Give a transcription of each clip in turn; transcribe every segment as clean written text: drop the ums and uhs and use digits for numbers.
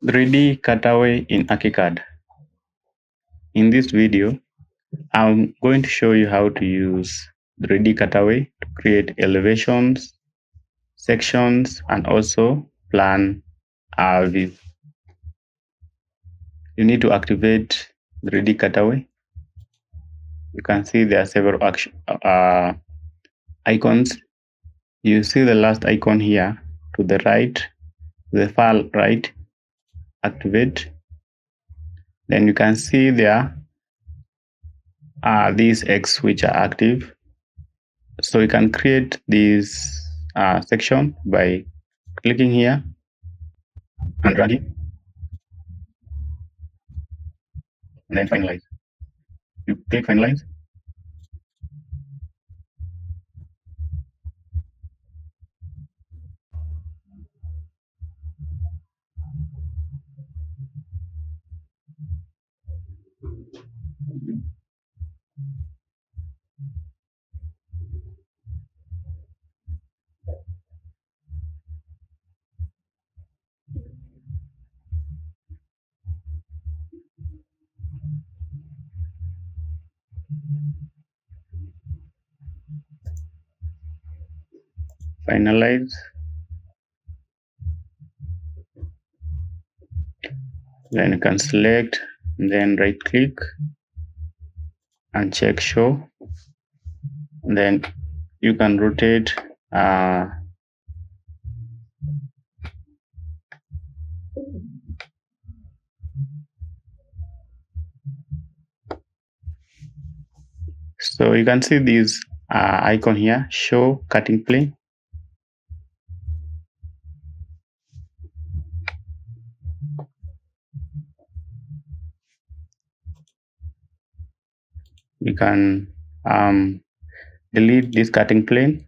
3D Cutaway in Archicad. In this video, I'm going to show you how to use 3D Cutaway to create elevations, sections, and also plan our view. You need to activate 3D Cutaway. You can see there are several icons. You see the last icon here to the right, the far right, activate. Then you can see there are these X which are active. So you can create this section by clicking here and dragging, and then finalize. You click finalize. Finalize. Then you can select, and then right click and check show. And then you can rotate so you can see this icon here, show cutting plane. We can delete this cutting plane.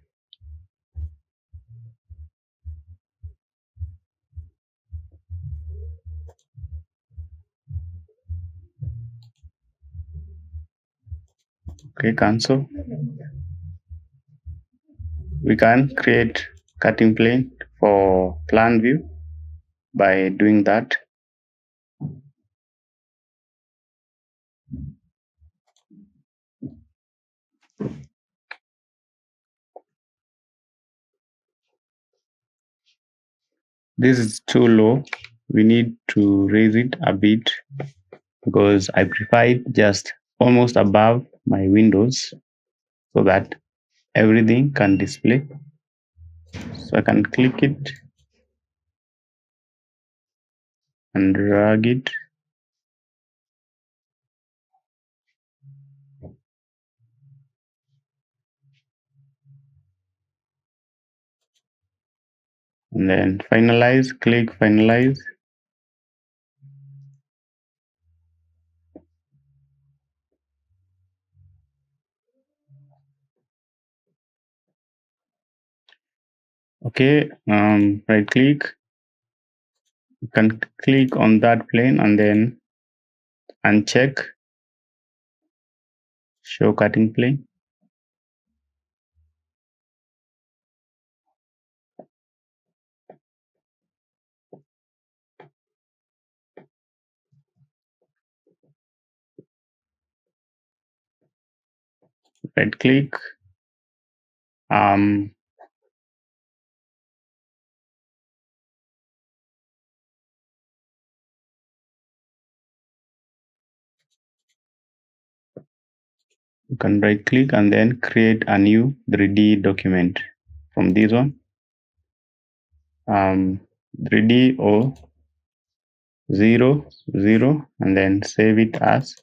Okay, cancel. We can create cutting plane for plan view by doing that. This is too low. We need to raise it a bit because I prefer it just almost above my windows so that everything can display. So I can click it and drag it. And then finalize, click finalize. Okay, right click. You can click on that plane and then uncheck show cutting plane. Right click. You can right click and then create a new 3D document from this one. 3D or 0, 0, and then save it as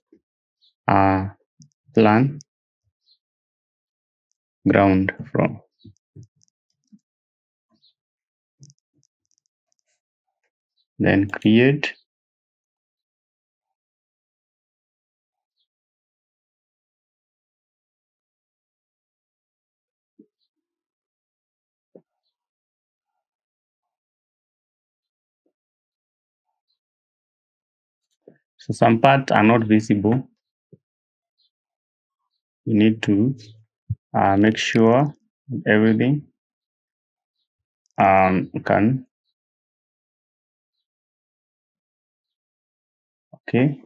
plan ground from. Then create. So some parts are not visible. You need to make sure everything can Okay.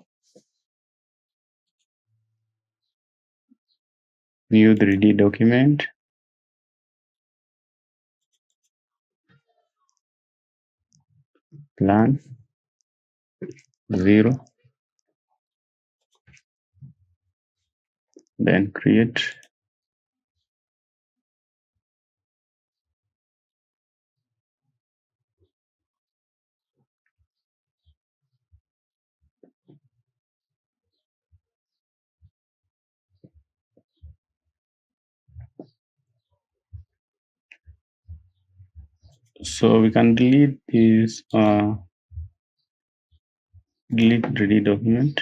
New 3D document. Plan 0. Then create. So we can delete this delete 3D document.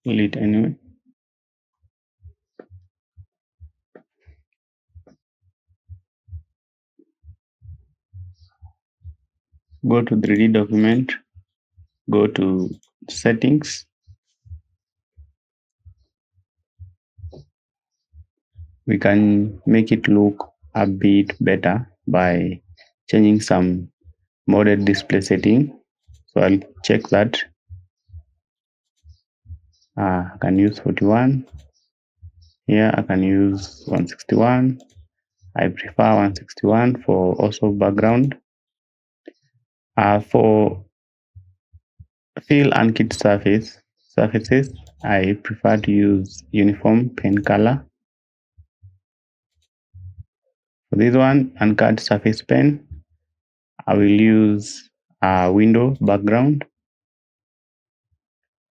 Delete anyway. Go to 3D document. Go to settings. We can make it look a bit better by changing some model display setting. So I'll check that. I can use 41. Here I can use 161. I prefer 161 for also background. For fill and kit surfaces, I prefer to use uniform pen color. For this one, uncolored surface pen, I will use a window background.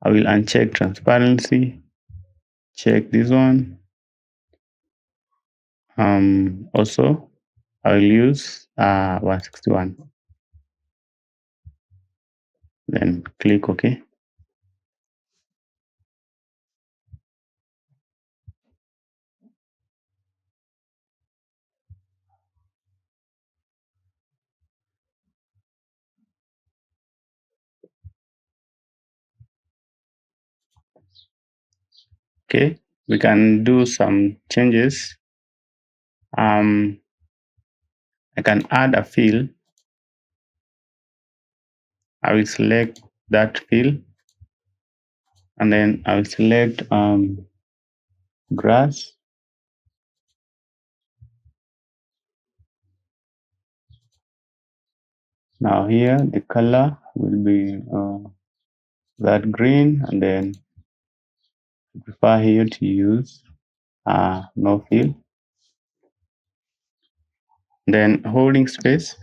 I will uncheck transparency, check this one. Also, I will use 161. Then click OK. Okay, we can do some changes. I can add a fill. I will select that fill, and then I will select grass. Now here the color will be that green, and then I prefer here to use no fill. Then holding space.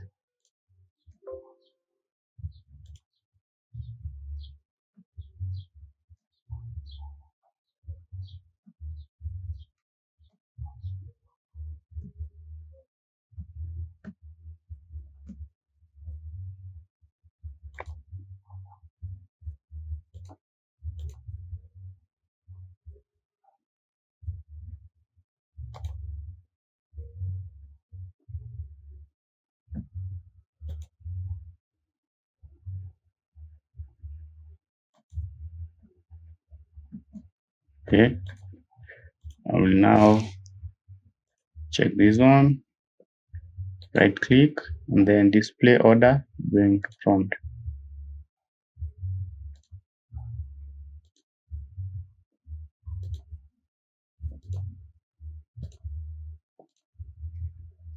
Okay, I will now check this one, right click, and then display order, bring to front.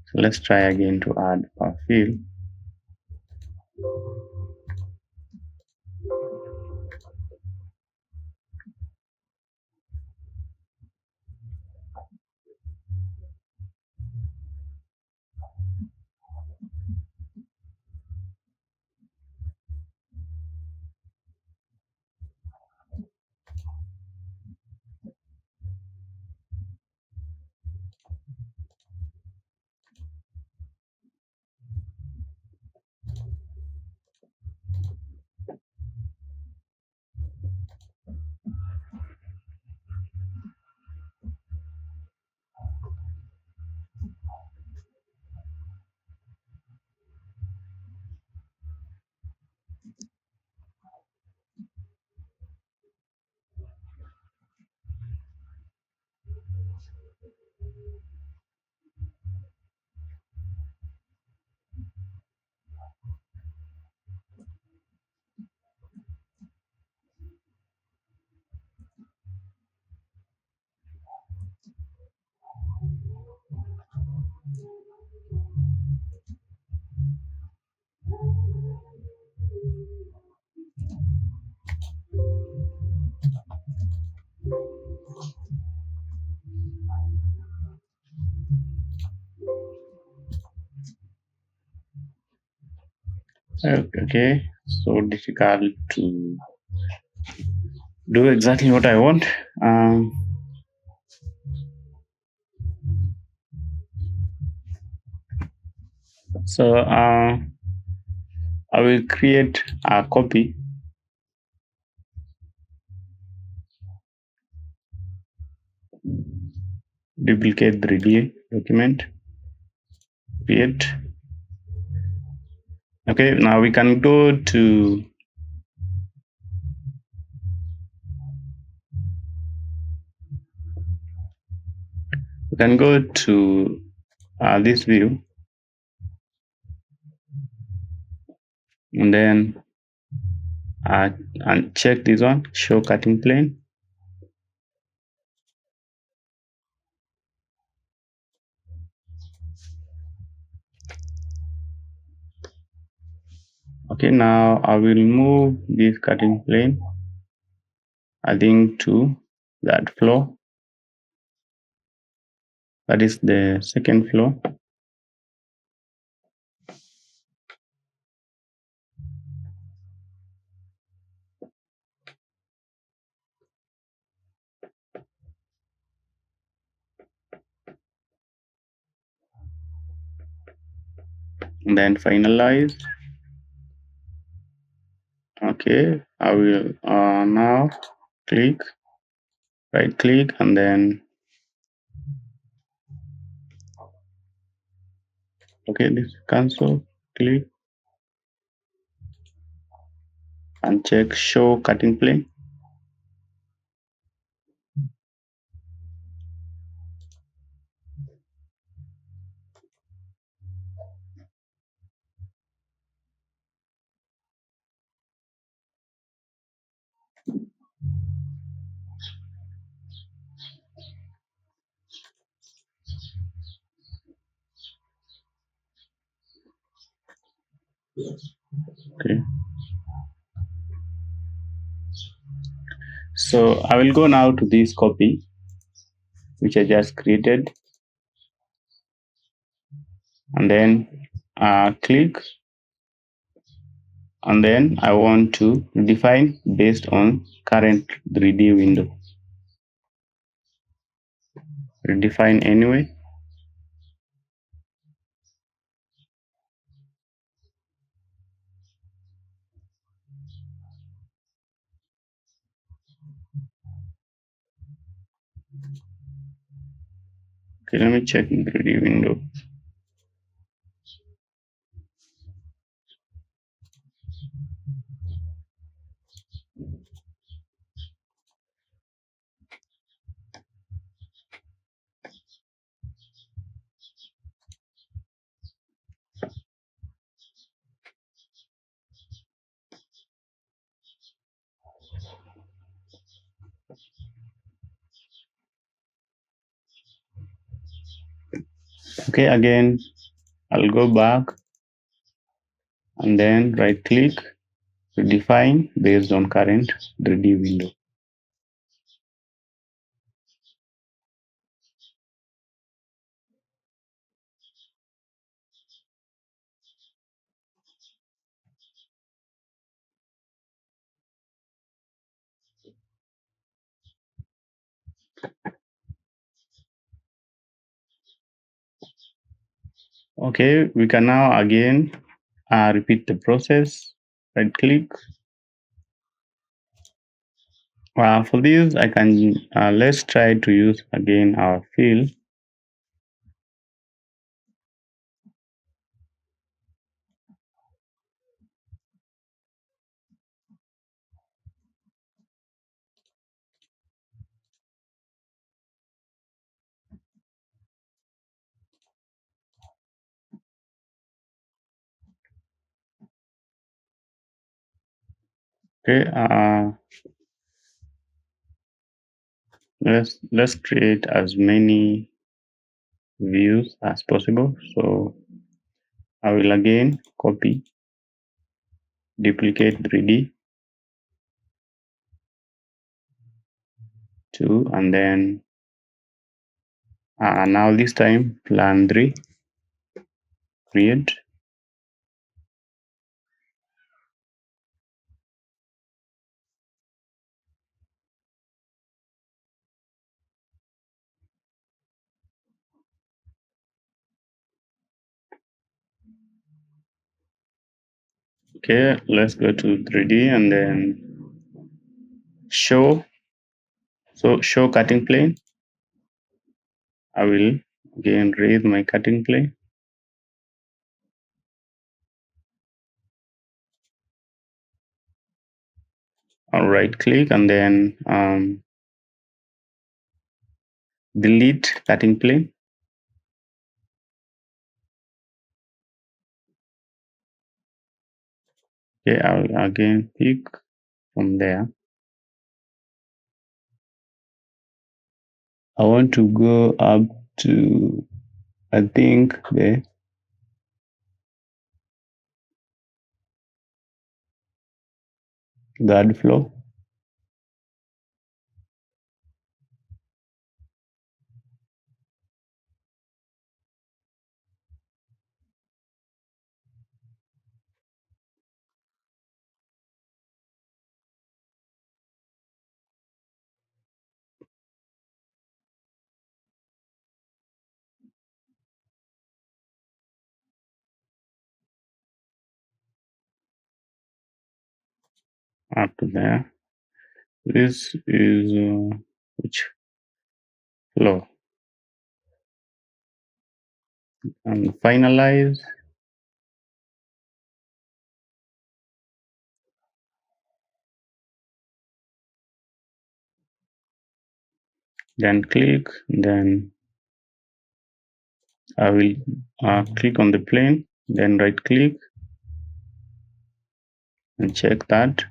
So let's try again to add a fill. Okay, so difficult to do exactly what I want. So I will create a copy. Duplicate 3D document. Create. Okay, now we can go to this view, and then and check this one, show cutting plane. Okay, now I will move this cutting plane, I think, to that floor. That is the second floor. And then finalize. Okay, I will now right click, and then okay, this cancel, click and check show cutting plane. Okay, so I will go now to this copy which I just created, and then click, and then I want to define based on current 3D window. Redefine anyway. Okay, let me check the 3D window. Okay, again, I'll go back and then right click, redefine based on current 3D window. Okay, we can now again repeat the process. Right click. For this, I can let's try to use again our fill. Okay, let's create as many views as possible. So I will again copy, duplicate 3D 2, and then now this time plan 3, create, Okay, let's go to 3D and then show. So show cutting plane. I will again raise my cutting plane. I'll right click and then delete cutting plane. Okay, I'll again pick from there. I want to go up to, I think, the third floor. Up to there. This is which floor? And finalize. Then click. Then I will click on the plane. Then right click and check that.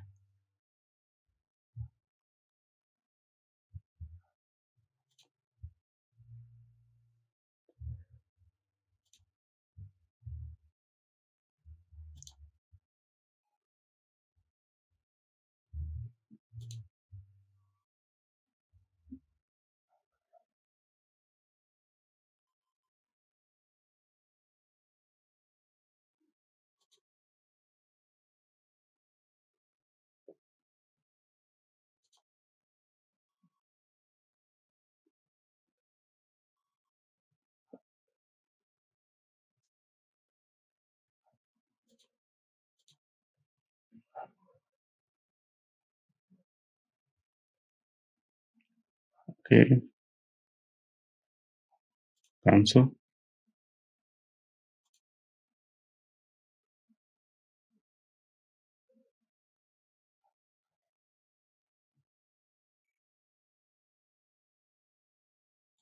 Okay, cancel.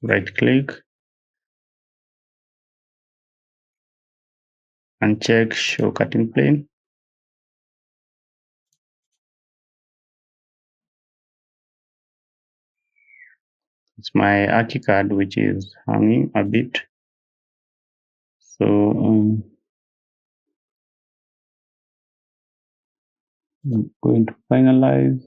Right click and check show cutting plane. It's my Archicad which is hanging a bit. So I'm going to finalize.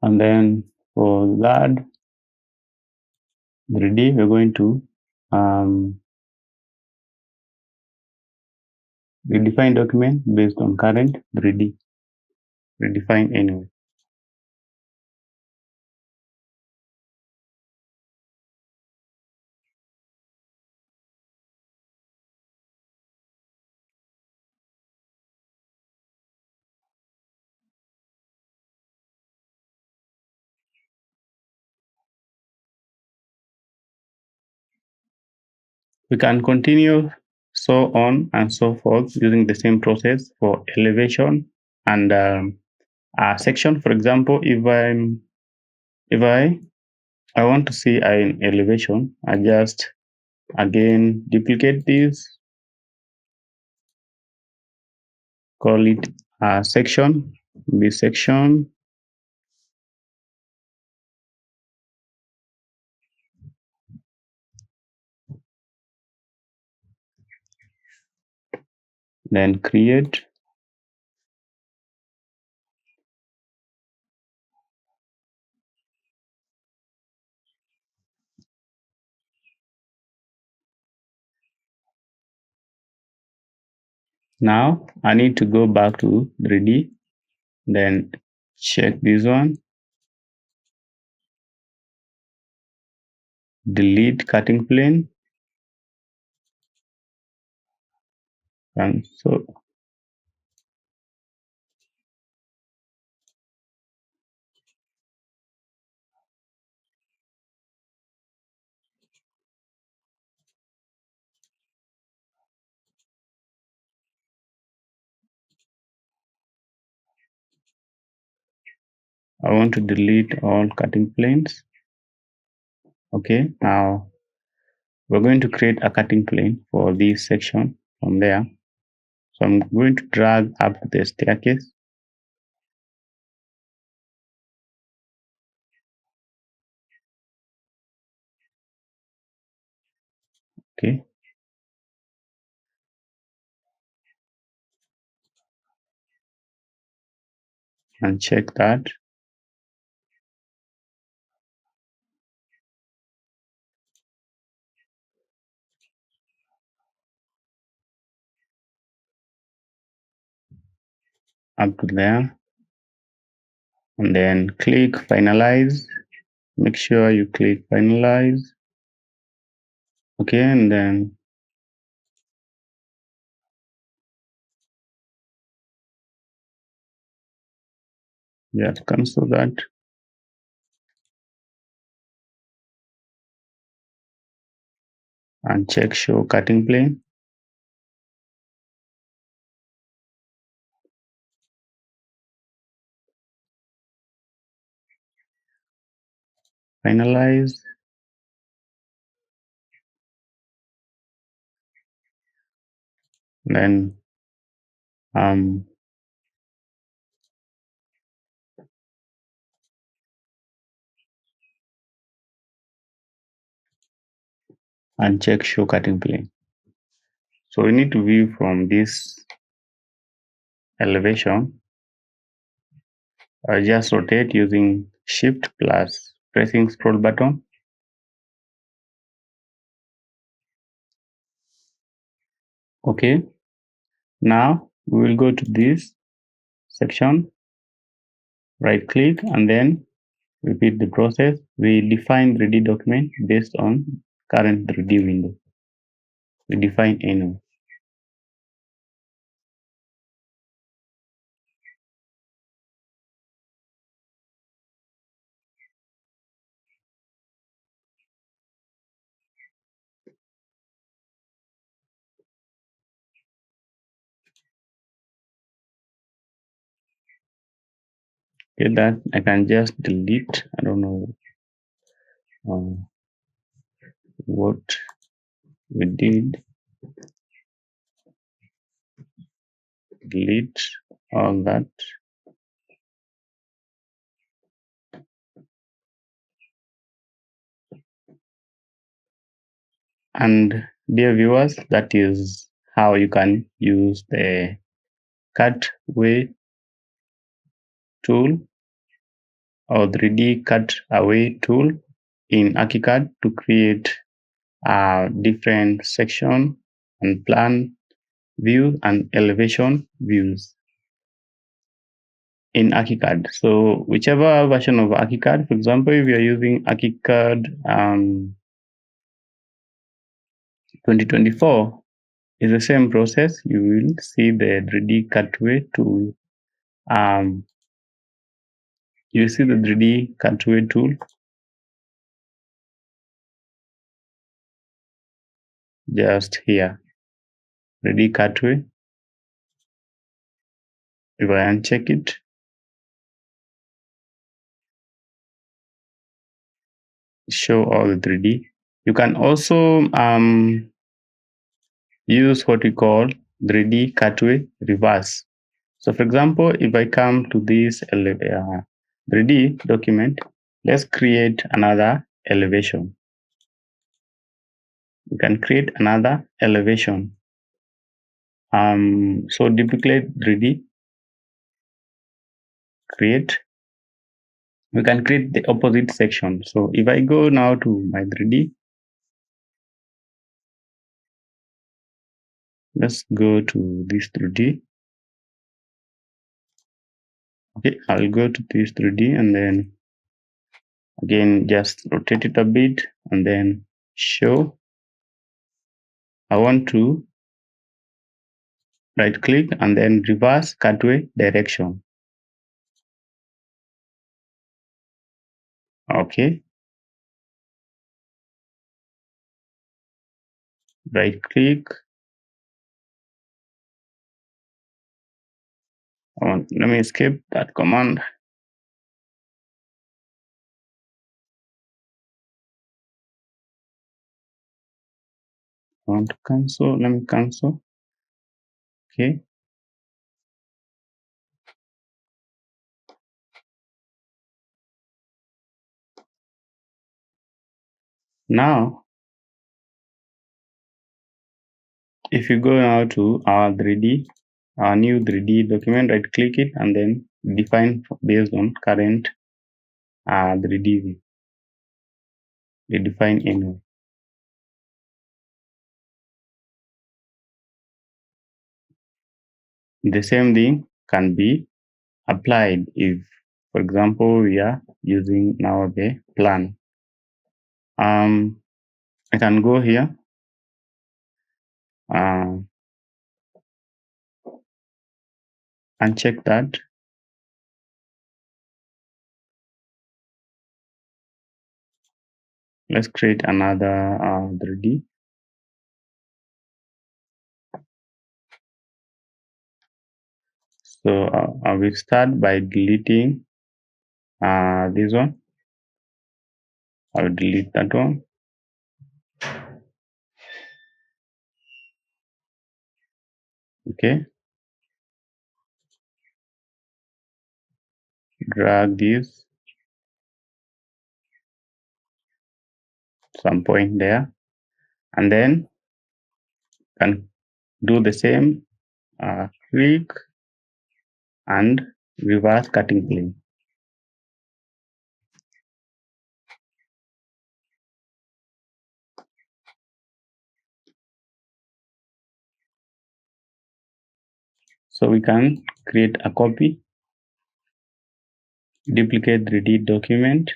And then for that 3D, we're going to redefine document based on current 3D. Redefine anyway. We can continue so on and so forth using the same process for elevation and section. For example, if I want to see an elevation, I just again duplicate this, call it a section, B section. Then create. Now I need to go back to 3D, then check this one, delete cutting plane, and so I want to delete all cutting planes. Okay, now we're going to create a cutting plane for this section from there. So I'm going to drag up the staircase. Okay. And check that. Up to there. And then click finalize. Make sure you click finalize. Okay, and then just cancel that. And check show cutting plane. Finalize. Then and check show cutting plane. So we need to view from this elevation. I just rotate using shift plus pressing scroll button. Okay, now we will go to this section, right click, and then repeat the process. We define 3D document based on current 3D window. We define any. Okay, that I can just delete. I don't know what we did. Delete all that. And dear viewers, that is how you can use the Cutaway tool or 3D Cutaway tool in Archicad to create different section and plan view and elevation views in Archicad. So whichever version of Archicad, for example, if you're using Archicad 2024, is the same process. You will see the 3D Cutaway tool. You see the 3D Cutaway tool just here. 3D Cutaway. If I uncheck it, show all the 3D. You can also use what we call 3D Cutaway reverse. So for example, if I come to this 3D document, let's create another elevation. We can create another elevation. So duplicate 3D, create. We can create the opposite section. So if I go now to my 3D, Let's go to this 3D. Okay, I'll go to this 3D and then again just rotate it a bit and then show. I want to right click and then reverse cutaway direction. Okay, right click. Let me escape that command. I want to cancel. Let me cancel. Okay. Now, if you go now to our 3D, our new 3D document, right click it and then define based on current 3D view. Redefine anyway. The same thing can be applied if, for example, we are using now the plan. I can go here and check that. Let's create another 3D. So I will start by deleting this one. I will delete that one. Okay. Drag this some point there, and then can do the same. Click and reverse cutting plane. So we can create a copy, duplicate 3D document.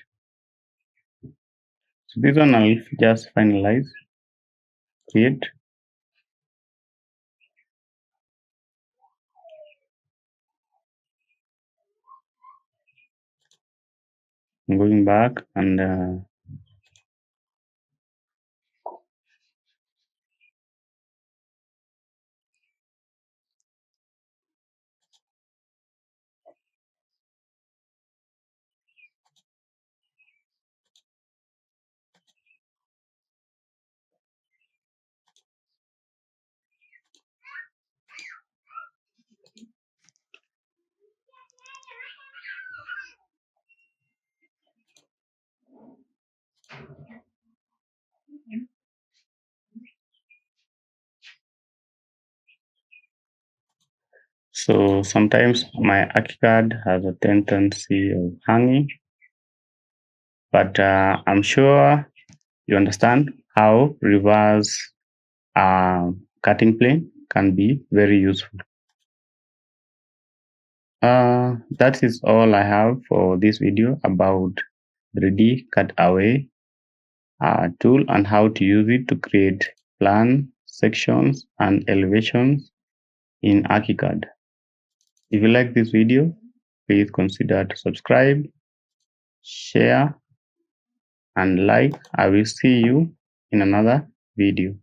So this one I'll just finalize, create. I'm going back and so sometimes my Archicad has a tendency of hanging, but I'm sure you understand how reverse cutting plane can be very useful. That is all I have for this video about 3D Cutaway tool and how to use it to create plan, sections, and elevations in Archicad. If you like this video, please consider to subscribe, share, and like. I will see you in another video.